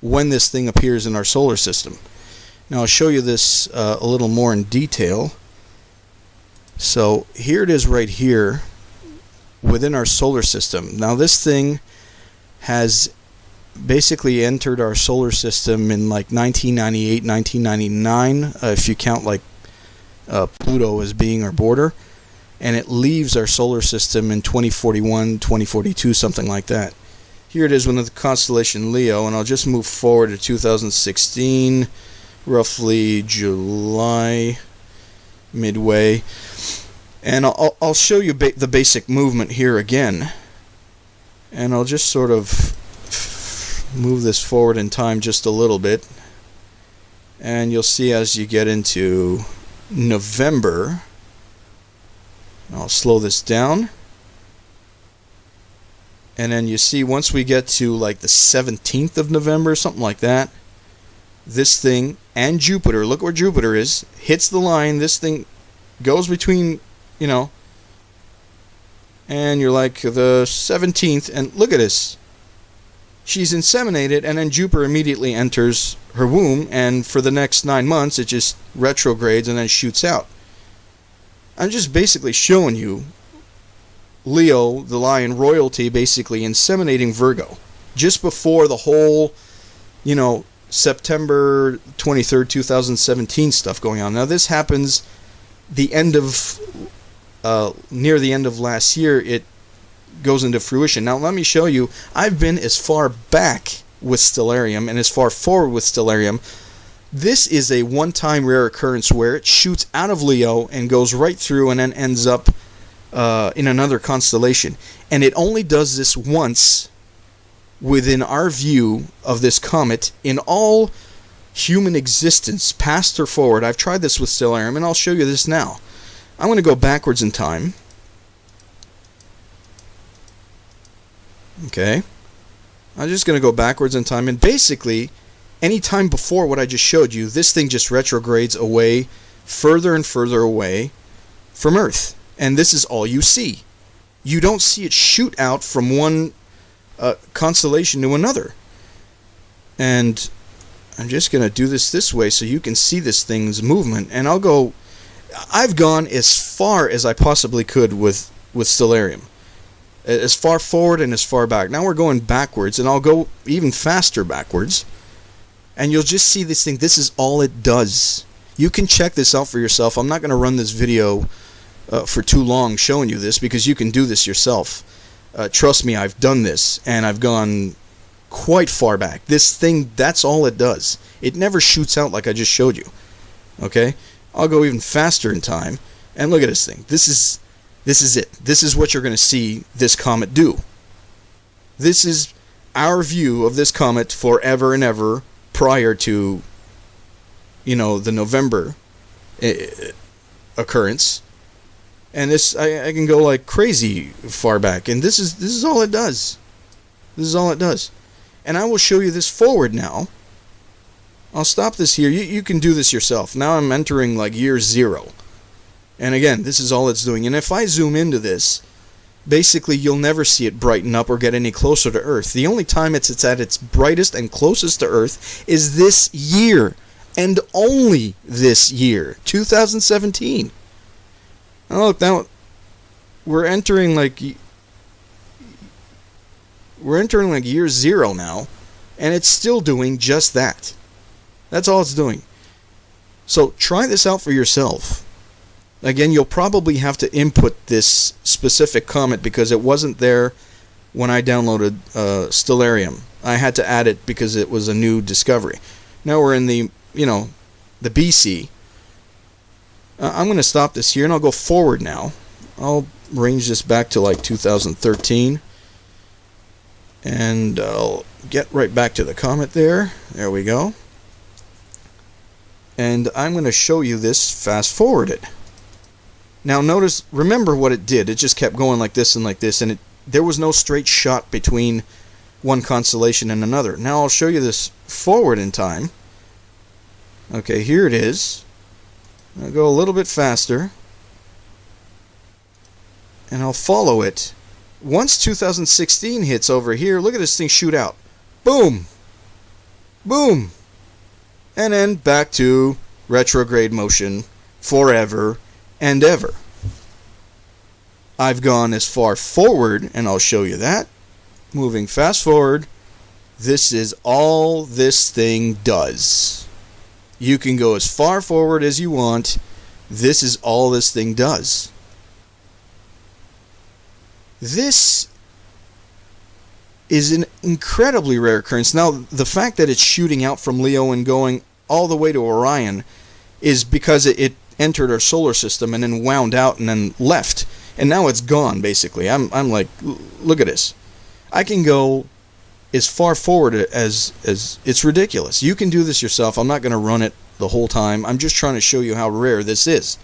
when this thing appears in our solar system. Now I'll show you this a little more in detail. So here it is right here within our solar system. Now this thing has basically entered our solar system in like 1998, 1999, if you count like Pluto as being our border, and it leaves our solar system in 2041, 2042, something like that. Here it is within the constellation Leo, and I'll just move forward to 2016, roughly July, midway, and I'll show you the basic movement here again, and I'll just sort of move this forward in time just a little bit, and you'll see as you get into November, I'll slow this down, and then you see once we get to like the 17th of November, something like that, this thing and Jupiter, look where Jupiter is, hits the line, this thing goes between, you know, and you're like the 17th, and look at this. She's inseminated, and then Jupiter immediately enters her womb, and for the next 9 months it just retrogrades and then shoots out. I'm just basically showing you Leo, the lion royalty, basically inseminating Virgo just before the whole, you know, September 23rd, 2017 stuff going on. Now this happens the end of near the end of last year. It goes into fruition. Now let me show you, I've been as far back with stellarium and as far forward with stellarium. This is a one-time rare occurrence where it shoots out of Leo and goes right through and then ends up in another constellation. And it only does this once within our view of this comet in all human existence, past or forward. I've tried this with stellarium, and I'll show you this now. I'm going to go backwards in time. Okay, I'm just going to go backwards in time, and basically any time before what I just showed you, this thing just retrogrades away, further and further away from Earth, and this is all you see. You don't see it shoot out from one constellation to another. And I'm just going to do this way so you can see this thing's movement, and I've gone as far as I possibly could with stellarium. As far forward and as far back. Now we're going backwards, and I'll go even faster backwards, and you'll just see this thing. This is all it does. You can check this out for yourself. I'm not going to run this video for too long showing you this, because you can do this yourself. Trust me, I've done this, and I've gone quite far back. This thing, that's all it does. It never shoots out like I just showed you. Okay? I'll go even faster in time, and look at this thing. This is it. This is what you're going to see this comet do. This is our view of this comet forever and ever prior to, you know, the November occurrence. And this, I can go like crazy far back, and this is all it does. This is all it does. And I will show you this forward now. I'll stop this here. You can do this yourself. Now I'm entering like year 0. And again, this is all it's doing. And if I zoom into this, basically you'll never see it brighten up or get any closer to Earth. The only time it's at its brightest and closest to Earth is this year. And only this year, 2017. Now look, now we're entering like year 0 now, and it's still doing just that. That's all it's doing. So try this out for yourself. Again, you'll probably have to input this specific comet because it wasn't there when I downloaded Stellarium. I had to add it because it was a new discovery. Now we're in the, you know, the BC. I'm going to stop this here, and I'll go forward now. I'll range this back to like 2013. And I'll get right back to the comet there. There we go. And I'm going to show you this fast forwarded. Now notice, remember what it did. It just kept going like this, and there was no straight shot between one constellation and another. Now I'll show you this forward in time. Okay, here it is. I'll go a little bit faster, and I'll follow it. Once 2016 hits over here, look at this thing shoot out. Boom! Boom! And then back to retrograde motion forever and ever. I've gone as far forward, and I'll show you that. Moving fast forward, this is all this thing does. You can go as far forward as you want. This is all this thing does. This is an incredibly rare occurrence. Now, the fact that it's shooting out from Leo and going all the way to Orion is because it entered our solar system and then wound out and then left. And now it's gone, basically. I'm like, look at this. I can go as far forward as it's ridiculous. You can do this yourself. I'm not going to run it the whole time. I'm just trying to show you how rare this is.